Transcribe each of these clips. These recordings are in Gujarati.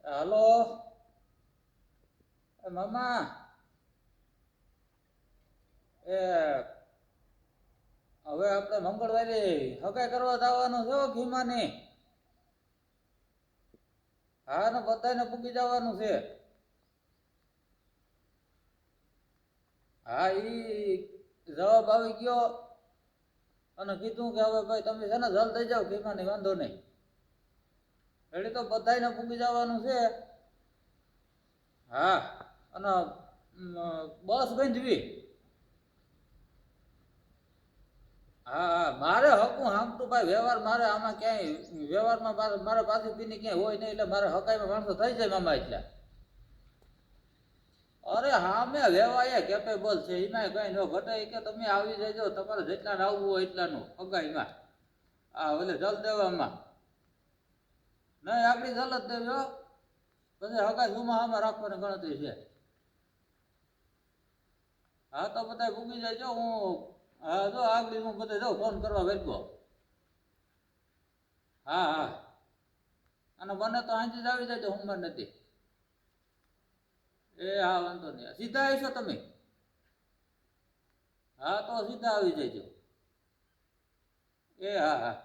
હાલો મામા. એ હવે આપણે મંગળવારે હગાઈ કરવા જવાનું છે ભીમાની. હા ને બધાને પૂગી જવાનું છે. હા ઈ જવાબ આવી ગયો અને કીધું કે હવે ભાઈ તમે છે ને જલ થઈ જાવ ભીમાની, વાંધો નહીં. એટલે તો બધાને પૂગી જવાનું છે. હા અને બસ બાંધવી. હા હા મારે હકું હામતું ભાઈ વ્યવહાર મારે આમાં ક્યાંય વ્યવહારમાં મારે પાછી પીની ક્યાંય હોય નહીં, એટલે મારે હકાઈમાં માણસો થઈ જાય મામા એટલે. અરે હા મેં વ્યવહાર કેપેબલ છે, એમાં કઈ ન ઘટે કે તમે આવી જજો તમારે જેટલા આવવું હોય એટલાનું હગાઈમાં. હા એટલે જલ દેવામાં નહીં, આપણી જલ જ દેવી હો. પછી હગાઈ જુમા આમાં રાખવાની ગણતરી છે. હા તો બધા ભૂગી જાય. હું હા જો આગળ હું બધા જાઉં ફોન કરવા વેચવો. હા હા અને બને તો અહીંથી જ આવી જાય હોમવાર નથી. એ હા વાંધો નહીં, સીધા આવીશો તમે? હા તો સીધા આવી જજો. એ હા હા.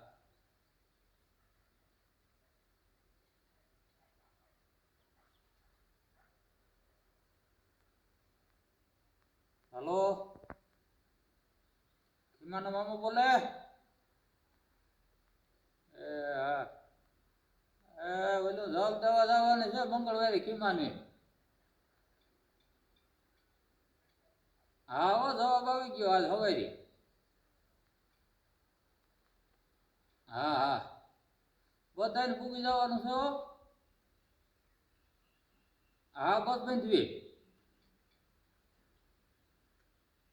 હલો ખીમાનો મામો બોલે? એ હા એ બધું જલ દેવા જવાની છે મંગળવારે ખીમાની. હા હો જવાબ આવી ગયો આજ હવારે. હા હા બધાને પૂગી જવાનું છે હો. હા બસ બાંધવી.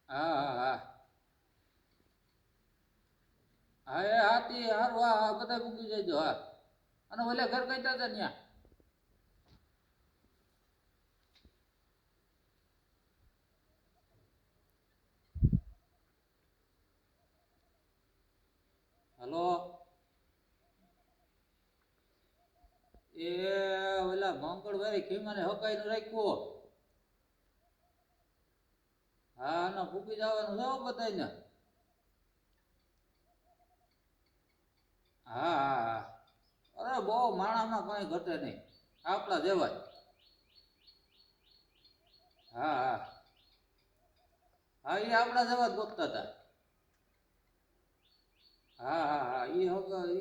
હા હા હા હા એ હાથી હારું હા હા બધા પૂગી જજો. હા અને ઓલે ઘર કઈ હતા ત્યાં? હલો એ ઓલા મંગળવારે ખીમાને હકાઈ નું રાખ્યું. હા ના ફૂકી જવાનું છે બધાને. હા હા હા અરે બહુ માણામાં કઈ ઘટે નહીં, આપણા જેવાય. હા હા હા એ આપણા જેવા જ ગોતતા હતા. હા હા હા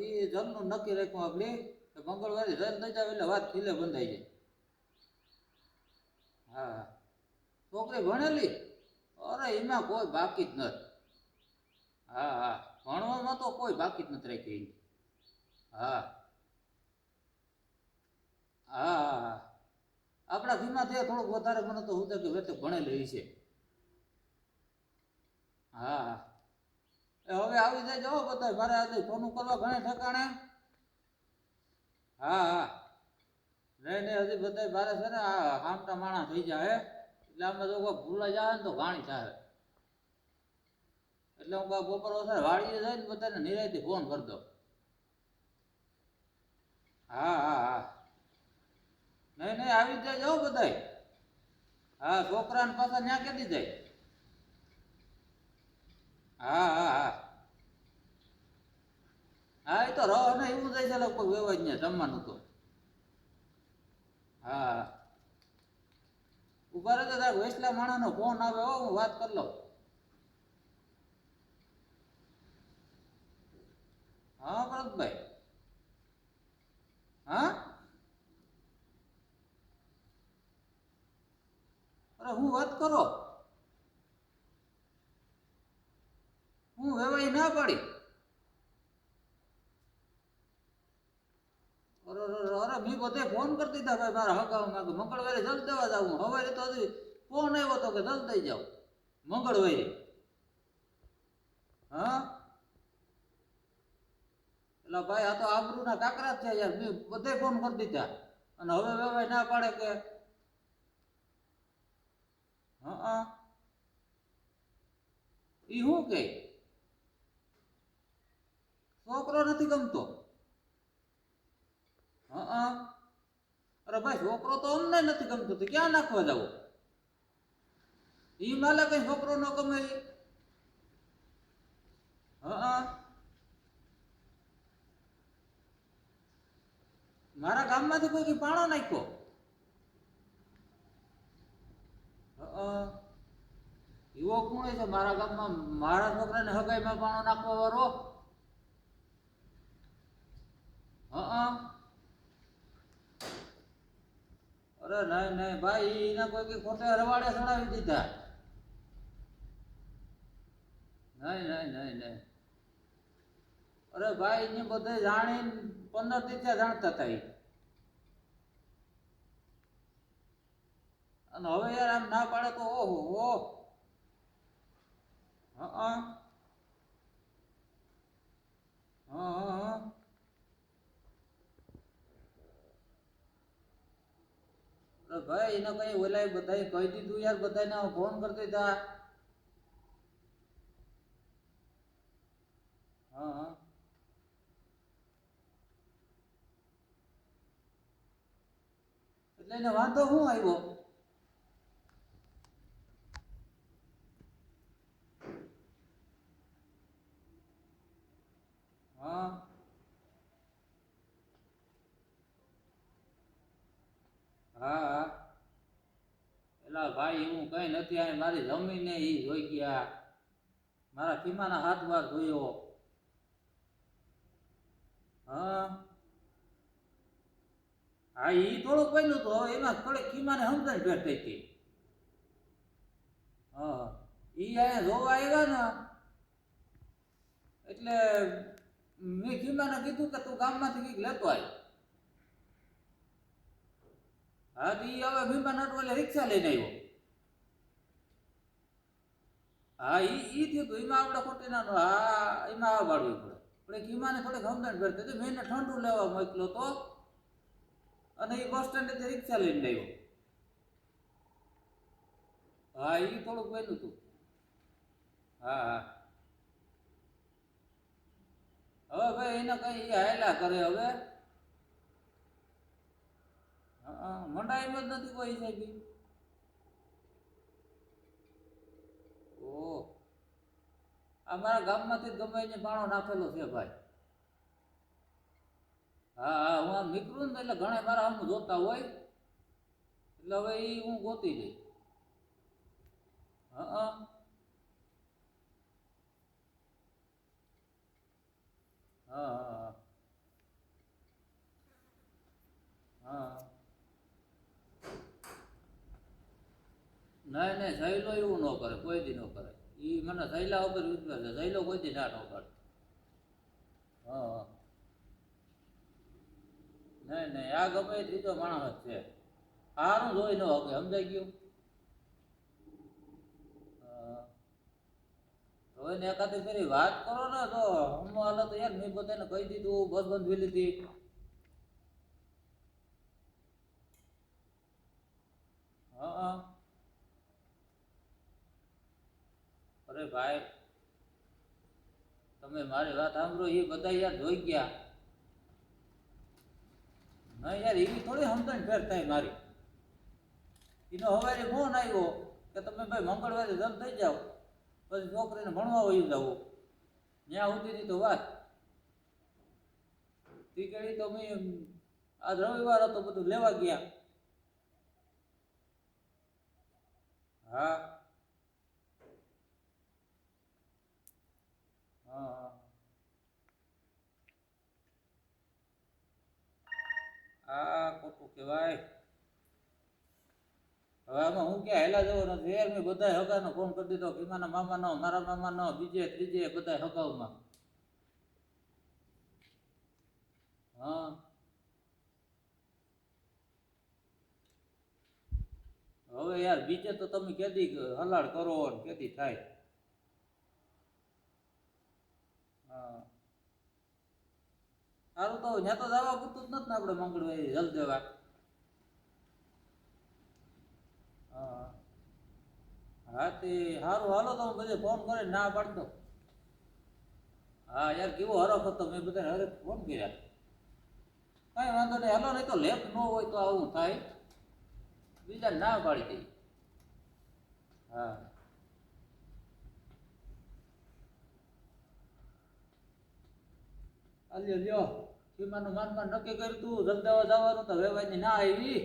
એ જમનું નક્કી રાખ્યું આપડે મંગળવારે જલ થઈ જાવ એટલે વાત ખીલે બંધાઈ જાય. હા છોકરી ભણેલી? અરે એમાં કોઈ બાકી જ નથી. હા હા ભણવામાં તો કોઈ બાકી જ નથી રાખી. હા હા હા હા આપડા ધીમા થયા થોડોક વધારે મને તો હું કે વેત ભણેલી છે. હા હવે આવી જાય જાવ બધા મારે આજે ફોન કરવા ઘણા ઠેકાણે. હા હા નઈ નઈ હજી બધા બાર છે ને આમટા માણા થઈ જાય હે. એટલે અમે તો ભૂલા જાય ને તો ઘાણી થાય. એટલે હું બપોર વરસાદ વાડીએ જાય ને બધાને નિરાયથી ફોન કરી દઉં. હા હા હા નઈ નઈ આવી જ જાય બધાય. હા છોકરાને પાછા ન્યા કેદી જાય. હા હા હા હા એ તો રહ ને એવું થાય છે લગભગ વ્યવહાર ને જમવાનું તો. હા ઉભા રહેજો તાર વેચલા માણસ નો ફોન આવે હો હું વાત કરી લઉં. હા ભરતભાઈ. હા અરે હું વાત કરો. હું વેવાઈ ના પાડી. અરે મેં બધે ફોન કરી દીધા ભાઈ મારા હગામાં મંગળવારે જલ દેવા જાવું હવારે તો હજી ફોન આવ્યો તો કે જલ દઈ જાવ મંગળવારે. હા એટલે ભાઈ આ તો આબરૂ ના કાકરા જ છે યાર મેં બધે ફોન કરી દીધા. અને હવે વેવાઈ ના પાડે કે હા ઈ હું કે છોકરો નથી ગમતો. હા અરે અરે ભાઈ છોકરો તો અમને નથી ગમતો તો ક્યાં નાખવા જવું? ઈ માલે કઈ છોકરો ન ગમે ઈ? હા, મારા ગામમાંથી કોઈ કી પાણો નાખ્યો? એવો કોણ છે મારા ગામમાં મારા છોકરાને હગાઈમાં પાણો નાખવા વાળો? હા, અરે નહીં નહીં ભાઈ, એને કોઈ કી ખોટે રવાડે ચડાવી દીધા. નહીં નહીં નહીં નહીં, અરે ભાઈ એને બધે જાણી 15 દી ત્યાં જાણતા હતા ઈ. અને હવે યાર આમ ના પાડે તો ઓહો હો. હા, હા, અરે ભાઈ એને કઈ ઓલાય બધાય કહી દીધું યાર, બધાને ફોન કરી દીધા. હા, એટલે એને વાંધો શું આવ્યો? હા, હા, એલા ભાઈ એવું કઈ નથી, આ મારી જમીને ઈ જોઈ ગયા, મારા ખીમાના હાથ વાર જોયો. હા, હા, ઈ થોડુંક બન્યું હતું, હવે એમાં થોડીક ખીમાને સમજણ ભેટ થઈ હતી. હા, ઈ અહીંયા જોવા આવ્યા ને એટલે મેં ખીમાને કીધું કે તું ગામમાંથી કંઈક લેતો આય. હા, તો ઈ હવે ભીમા નટવાલે રિક્ષા લઈને આવ્યો. હા, ઈ થયું હતું, એમાં આપણે ખોટી ના હા એમાં આ વાળવું પડે. આપણે ખીમાને થોડીક સમજણ ભેટ થઈ, મેં એને ઠંડુ લેવા મોકલ્યો તો અને એ બસ સ્ટેન્ડેથી રિક્ષા લઈને આવ્યો. હા, ઈ થોડુંક બન્યું હતું. હા, હા, હવે ભાઈ એને કઈ હાયલા કરે હવે. હા, મંડાઈ જ નથી કોઈ સાહેબ. ઓહ, અમારા ગામમાંથી જ ગમે એને પાણો નાખેલો છે ભાઈ. હા, હા, હું આમ નીકળું ને એટલે ઘણા મારા આમ જોતા હોય એટલે હવે એ હું ગોતી દઈ. હા, હા, હા, નહીં નહીં, સહેલો એવું ન કરે, કોઈ દી ન કરે. એ મને સહેલા વગર વિશ્વાસ છે, સહેલો કોઈ દી ના ન કરે. હા, નહીં નહીં, આ ગમે એ ત્રીજો માણસ જ છે. સારું જોઈ ન હવે સમજાઈ ગયું. તો એને એકાદી ફેરી વાત કરો ને તો હમ હાલે તો યાર, મેં બધાને કહી દીધું, બસ બંધ લીધી. હા, અરે ભાઈ તમે મારી વાત સાંભળો, એ બધા યાર જોઈ ગયા. ના યાર, એવી થોડી સમજણ ફેર થાય મારી. એનો હવારે ફોન આવ્યો કે તમે ભાઈ મંગળવારે જમ થઈ જાઓ, પછી છોકરીને ભણવા વયું જવું. ત્યાં સુધીની તો વાત. તી કેળી તો મેં આજ રવિવાર હતો, બધું લેવા ગયા. હા, હા, આ ખોટું કહેવાય. હવે આમાં હું ક્યાં હેલા જવો નથી યાર, મેં બધા હગાનો ફોન કરી દીધો, ભીમાના મામાનો, મારા મામાનો, બીજે ત્રીજે બધા હગાવમાં. હા, હવે યાર બીજે તો તમે કેદી હલાડ કરો ને કેદી થાય. હા, સારું તો ત્યાં તો જવા પૂરતું જ નથી ને આપણે મંગળવારે જલ દેવા. હા, હા, તે સારું હાલો તો હું બધે ફોન કરીને ના પાડતો. હા યાર, કેવો હરખ હતો, મેં બધાને હરખ ફોન કર્યા. કઈ વાંધો નહીં, હાલો નહીં તો લેપ ન હોય તો આવું થાય, બીજા ના પાડી દઈ. હા અલ્યો લ્યો, સીમાનું માનમાં નક્કી કર્યું તું જગદાવા જવાનું તો વેવાઈની ના આવી.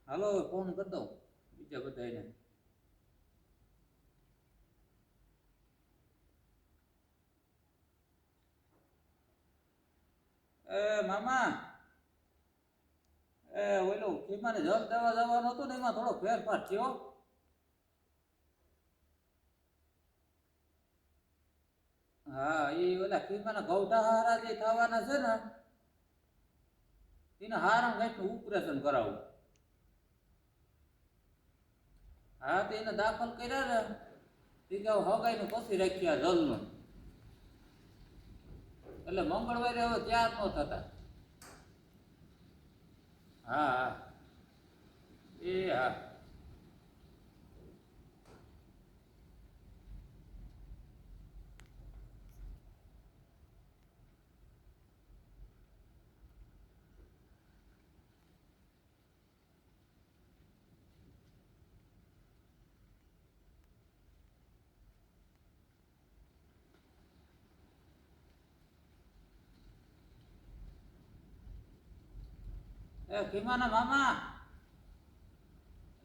હાલો ફોન કરી દઉં બીજા બધાને. એ મામા, એ ઓલું સીમાને જલ દેવા જવાનું હતું ને એમાં થોડો ફેરફાર થયો. હા એ ઓલા સીમાના ગૌઢા હારા જે થવાના છે ને એને હારા ગાંઠનું ઓપરેશન કરાવવું. હા તો એને દાખલ કર્યા ને એ કે હગાઈનું પછી રાખ્યા જલનું, એટલે મંગળવારે હવે તૈયાર ન થતા. હા હા એ હા એ ખીમાના મામા,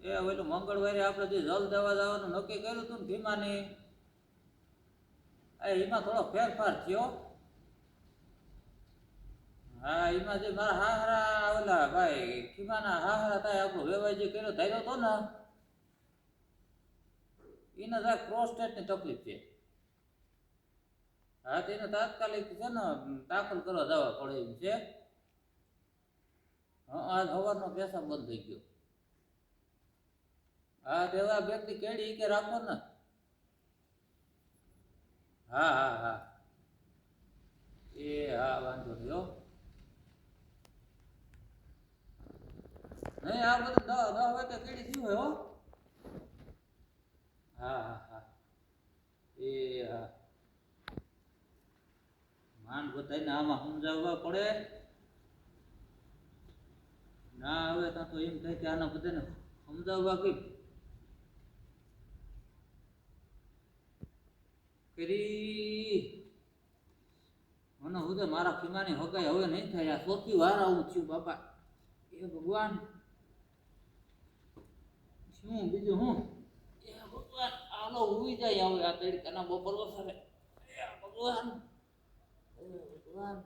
એ ઓલું મંગળવારે આપણે જે જલ દેવા જવાનું નક્કી કર્યું હતું ને ખીમાની, એમાં થોડો ફેરફાર થયો. હા એમાં જે મારા હાહરા ઓલા ભાઈ ખીમાના હાહરા થાય આપણું વેવાઈ જે કર્યો ધાર્યો હતો ને એને જરાક પ્રોસ્ટેટની તકલીફ છે. હા તો એને તાત્કાલિક છે ને દાખલ કરવા જવા પડે એમ છે. હા આજ સવારનો પેશાબ બંધ થઈ ગયો. હા તો એવા વ્યક્તિ કેડી કે રાખો ને. હા હા હા એ હા વાંધો નહીં હો. નહીં આ બધું 10 વાગે કેડી થયું હોય હો. હા હા હા એ હા માંડ બધાને આમાં સમજાવવા પડે. ના આવે ત્યાં તો એમ થાય કે આના બધાને સમજાવવા કઈ કરી મને હું તો મારા ખીમાની હગાઈ હવે નહીં થાય. આ સૌથી વાર આવું થયું બાપા. એ ભગવાન શું બીજું હું એ ભગવાન આલો ઉઈ જાય હવે આ તડકાના બપોર વસારે. એ ભગવાન, એ ભગવાન.